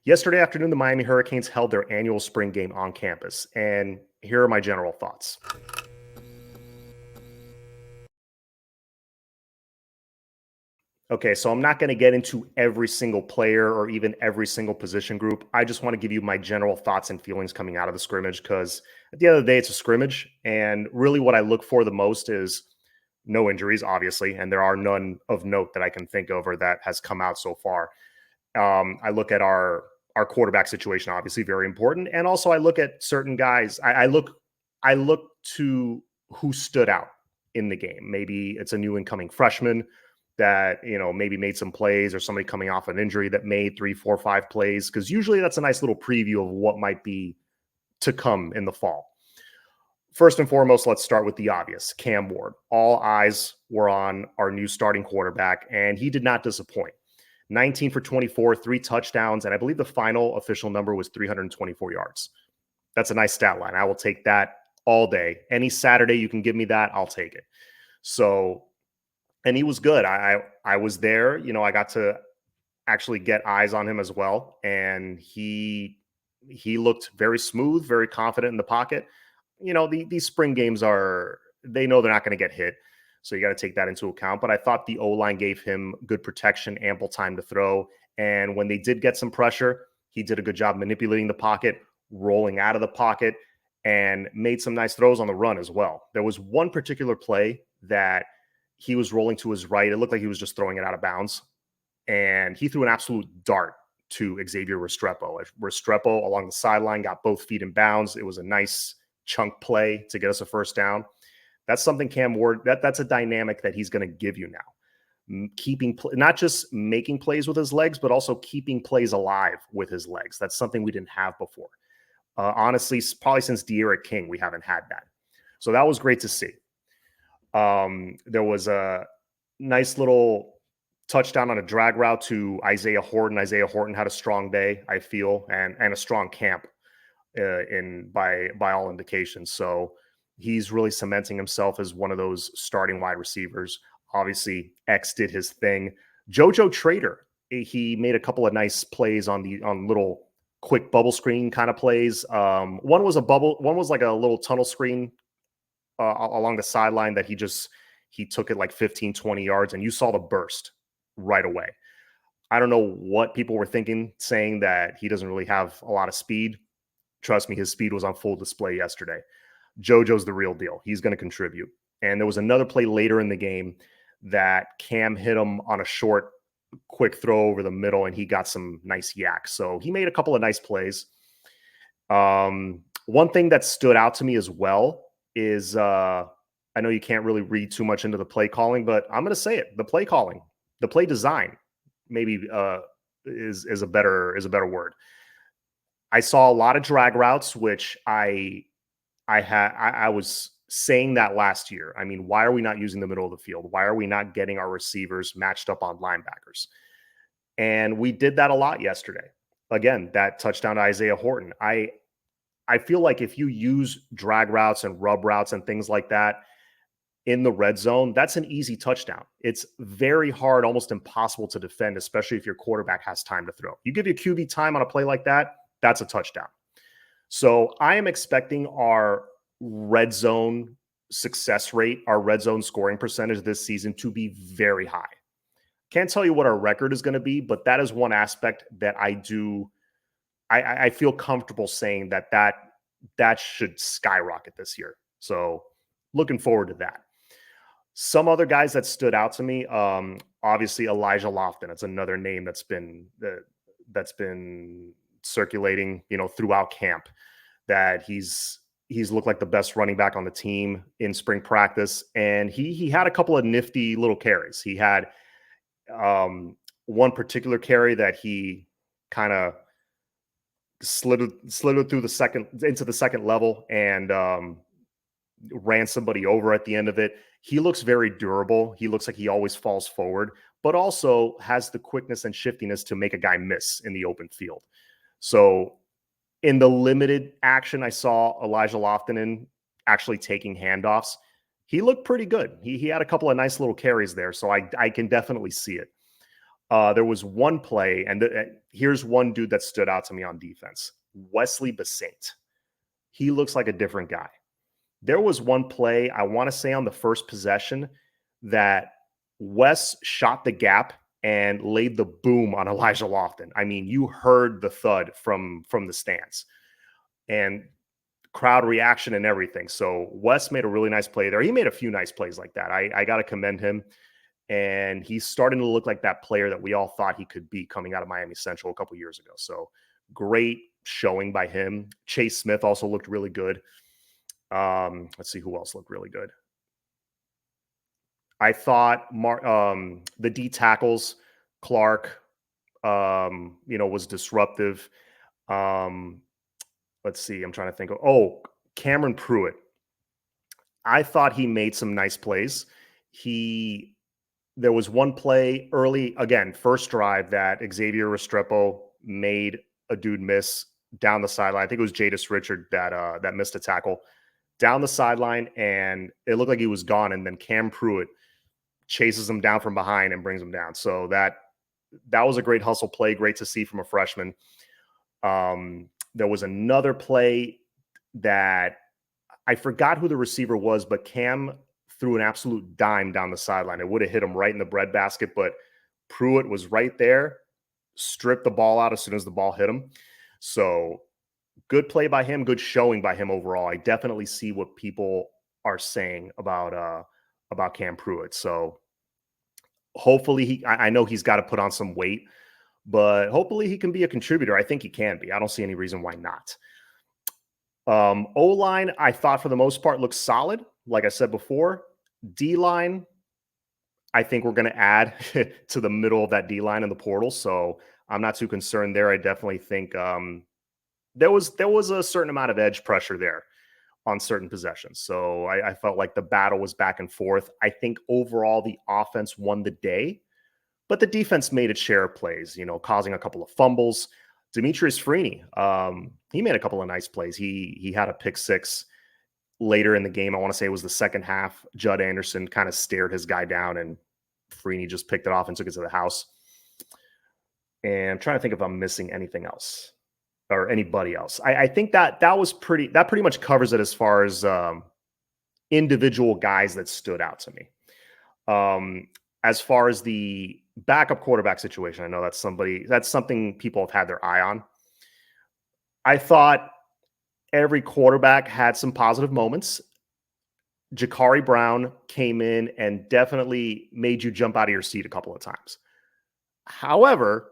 Yesterday afternoon, the Miami Hurricanes held their annual spring game on campus, and here are my general thoughts. Okay, so I'm not going to get into every single player or even every single position group. I just want to give you my general thoughts and feelings coming out of the scrimmage because at the end of the day, it's a scrimmage. And really, what I look for the most is no injuries, obviously, and there are none of note that I can think of or that has come out so far. I look at our quarterback situation, obviously very important, and also I look at certain guys. I look to who stood out in the game. Maybe it's a new incoming freshman that maybe made some plays, or somebody coming off an injury that made 3, 4, 5 plays. Because usually that's a nice little preview of what might be to come in the fall. First and foremost, let's start with the obvious. Cam Ward. All eyes were on our new starting quarterback, and he did not disappoint. 19 for 24, 3 touchdowns, and I believe the final official number was 324 yards. That's a nice stat line. I will take that all day. Any Saturday you can give me that, I'll take it. So, and he was good. I was there. I got to actually get eyes on him as well, and he looked very smooth, very confident in the pocket. These spring games they know they're not going to get hit. So you got to take that into account. But I thought the O-line gave him good protection, ample time to throw. And when they did get some pressure, he did a good job manipulating the pocket, rolling out of the pocket, and made some nice throws on the run as well. There was one particular play that he was rolling to his right. It looked like he was just throwing it out of bounds. And he threw an absolute dart to Xavier Restrepo. Restrepo along the sideline got both feet in bounds. It was a nice chunk play to get us a first down. That's something Cam Ward, that's a dynamic that he's going to give you now. Not just making plays with his legs, but also keeping plays alive with his legs. That's something we didn't have before. Honestly, probably since De'Aaron King, we haven't had that. So that was great to see. There was a nice little touchdown on a drag route to Isaiah Horton. Isaiah Horton had a strong day, I feel, and a strong camp by all indications. So he's really cementing himself as one of those starting wide receivers. Obviously, X did his thing. JoJo Trader, he made a couple of nice plays on little quick bubble screen kind of plays. One was like a little tunnel screen along the sideline that he took it like 15, 20 yards, and you saw the burst right away. I don't know what people were thinking, saying that he doesn't really have a lot of speed. Trust me, his speed was on full display yesterday. JoJo's the real deal. He's going to contribute. And there was another play later in the game that Cam hit him on a short, quick throw over the middle, and he got some nice yak. So he made a couple of nice plays. One thing that stood out to me as well is I know you can't really read too much into the play calling, but I'm going to say it. The play calling, the play design, maybe is a better word. I saw a lot of drag routes, which I was saying that last year. I mean, why are we not using the middle of the field? Why are we not getting our receivers matched up on linebackers? And we did that a lot yesterday. Again, that touchdown to Isaiah Horton. I feel like if you use drag routes and rub routes and things like that in the red zone, that's an easy touchdown. It's very hard, almost impossible to defend, especially if your quarterback has time to throw. You give your QB time on a play like that, that's a touchdown. So I am expecting our red zone success rate, our red zone scoring percentage this season to be very high. Can't tell you what our record is going to be, but that is one aspect that I feel comfortable saying that should skyrocket this year. So looking forward to that. Some other guys that stood out to me, obviously Elijah Lofton. It's another name that's been circulating, throughout camp, that he's looked like the best running back on the team in spring practice. And he had a couple of nifty little carries. He had one particular carry that he kind of slid through into the second level and ran somebody over at the end of it. He looks very durable. He looks like he always falls forward, but also has the quickness and shiftiness to make a guy miss in the open field. So in the limited action I saw Elijah Lofton in actually taking handoffs, he looked pretty good. He had a couple of nice little carries there, so I can definitely see it. There was one play, and here's one dude that stood out to me on defense: Wesley Bassett. He looks like a different guy. There was one play, I want to say on the first possession, that Wes shot the gap and laid the boom on Elijah Lofton. I mean, you heard the thud from the stands and crowd reaction and everything. So Wes made a really nice play there. He made a few nice plays like that. I got to commend him. And he's starting to look like that player that we all thought he could be coming out of Miami Central a couple years ago. So great showing by him. Chase Smith also looked really good. Let's see who else looked really good. I thought the D tackles, Clark, was disruptive. Let's see. I'm trying to think of, Cameron Pruitt. I thought he made some nice plays. There was one play early, again, first drive, that Xavier Restrepo made a dude miss down the sideline. I think it was Jadis Richard that missed a tackle down the sideline, and it looked like he was gone. And then Cam Pruitt chases him down from behind and brings him down. So that was a great hustle play. Great to see from a freshman. There was another play that I forgot who the receiver was, but Cam threw an absolute dime down the sideline. It would have hit him right in the breadbasket, but Pruitt was right there, stripped the ball out as soon as the ball hit him. So good play by him, good showing by him overall. I definitely see what people are saying about Cam Pruitt. So hopefully I know he's got to put on some weight, but hopefully he can be a contributor. I think he can be. I don't see any reason why not. O-line, I thought for the most part looks solid. Like I said before, D-line, I think we're going to add to the middle of that D-line in the portal. So I'm not too concerned there. I definitely think there was a certain amount of edge pressure there on certain possessions. So I felt like the battle was back and forth. I think overall the offense won the day, but the defense made its share of plays, causing a couple of fumbles. Demetrius Freeney, he made a couple of nice plays. He had a pick six later in the game. I want to say it was the second half. Judd Anderson kind of stared his guy down, and Freeney just picked it off and took it to the house. And I'm trying to think if I'm missing anything else or anybody else. I think that pretty much covers it as far as individual guys that stood out to me. As far as the backup quarterback situation, I know that's something people have had their eye on. I thought every quarterback had some positive moments. Ja'Carri Brown came in and definitely made you jump out of your seat a couple of times. However,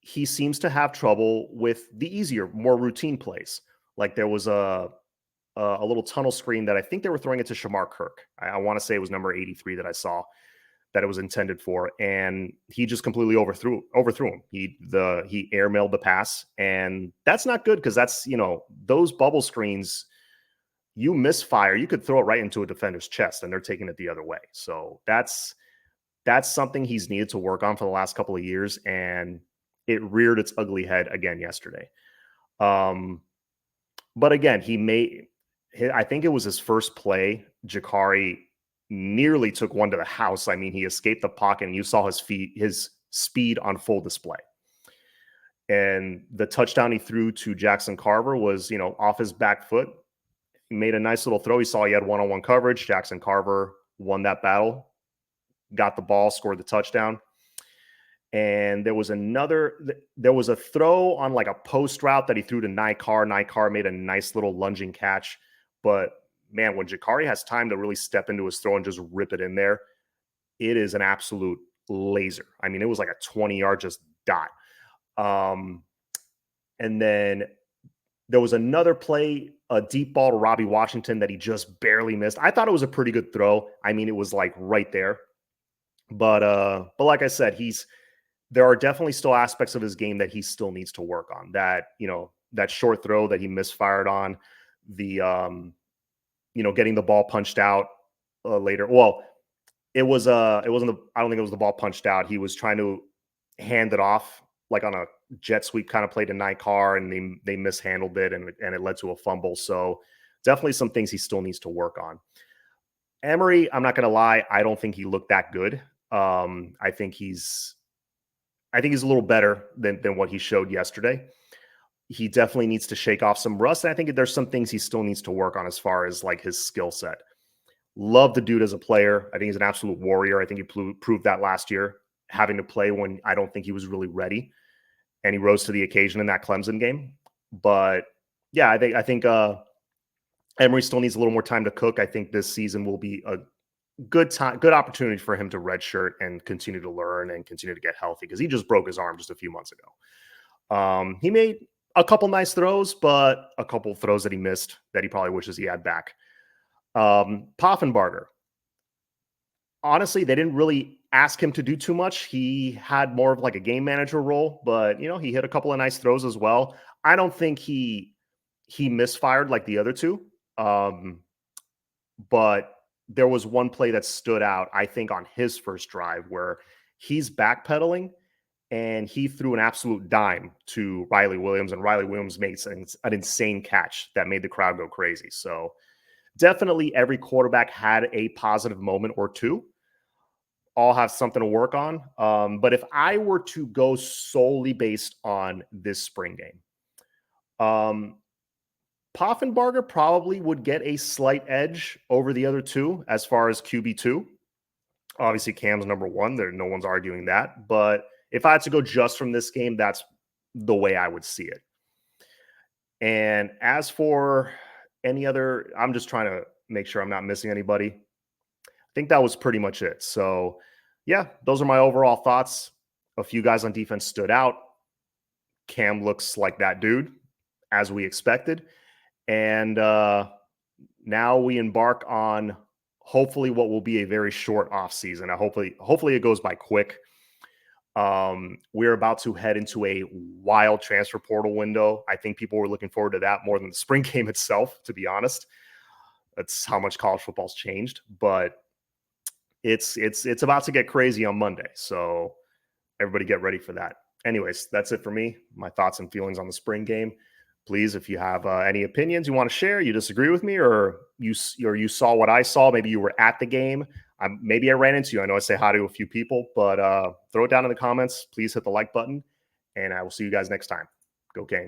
he seems to have trouble with the easier, more routine plays. Like there was a little tunnel screen that I think they were throwing it to Shamar Kirk. I want to say it was number 83 that I saw that it was intended for, and he just completely overthrew him. He airmailed the pass, and that's not good because that's, those bubble screens, you misfire, you could throw it right into a defender's chest and they're taking it the other way. So that's something he's needed to work on for the last couple of years, and it reared its ugly head again yesterday. But again, I think it was his first play. Ja'Carri nearly took one to the house. I mean, he escaped the pocket and you saw his speed on full display. And the touchdown he threw to Jackson Carver was, off his back foot. He made a nice little throw. He saw he had one-on-one coverage. Jackson Carver won that battle, got the ball, scored the touchdown. And there was a throw on like a post route that he threw to Nykar. Nykar made a nice little lunging catch. But man, when Ja'Carri has time to really step into his throw and just rip it in there, it is an absolute laser. I mean, it was like a 20-yard just dot. And then there was another play, a deep ball to Robbie Washington that he just barely missed. I thought it was a pretty good throw. I mean, it was like right there. But like I said, there are definitely still aspects of his game that he still needs to work on. That, that short throw that he misfired on, the getting the ball punched out later. Well, I don't think it was the ball punched out. He was trying to hand it off like on a jet sweep kind of play to Nykar, and they mishandled it, and it led to a fumble. So definitely some things he still needs to work on. Emory, I'm not going to lie, I don't think he looked that good. I think he's I think he's a little better than what he showed yesterday. He definitely needs to shake off some rust. And I think there's some things he still needs to work on as far as like his skill set. Love the dude as a player. I think he's an absolute warrior. I think he proved that last year, having to play when I don't think he was really ready, and he rose to the occasion in that Clemson game. But yeah, I think Emory still needs a little more time to cook. I think this season will be a good opportunity for him to redshirt and continue to learn and continue to get healthy, because he just broke his arm just a few months ago. He made a couple nice throws, but a couple throws that he missed that he probably wishes he had back. Poffenbarger, honestly, they didn't really ask him to do too much. He had more of like a game manager role, but he hit a couple of nice throws as well. I don't think he misfired like the other two. But there was one play that stood out, I think, on his first drive where he's backpedaling and he threw an absolute dime to Riley Williams, and Riley Williams makes an insane catch that made the crowd go crazy. So definitely every quarterback had a positive moment or two. All have something to work on. But if I were to go solely based on this spring game, Poffenbarger probably would get a slight edge over the other two as far as QB2. Obviously, Cam's number one. No one's arguing that. But if I had to go just from this game, that's the way I would see it. And as for any other, I'm just trying to make sure I'm not missing anybody. I think that was pretty much it. So, yeah, those are my overall thoughts. A few guys on defense stood out. Cam looks like that dude, as we expected. And now we embark on hopefully what will be a very short off season. Hopefully it goes by quick. We're about to head into a wild transfer portal window. I think people were looking forward to that more than the spring game itself, to be honest. That's how much college football's changed, but it's about to get crazy on Monday. So everybody get ready for that. Anyways, that's it for me. My thoughts and feelings on the spring game. Please, if you have any opinions you want to share, you disagree with me, or you saw what I saw, maybe you were at the game, maybe I ran into you. I know I say hi to a few people, but throw it down in the comments. Please hit the like button, and I will see you guys next time. Go Canes.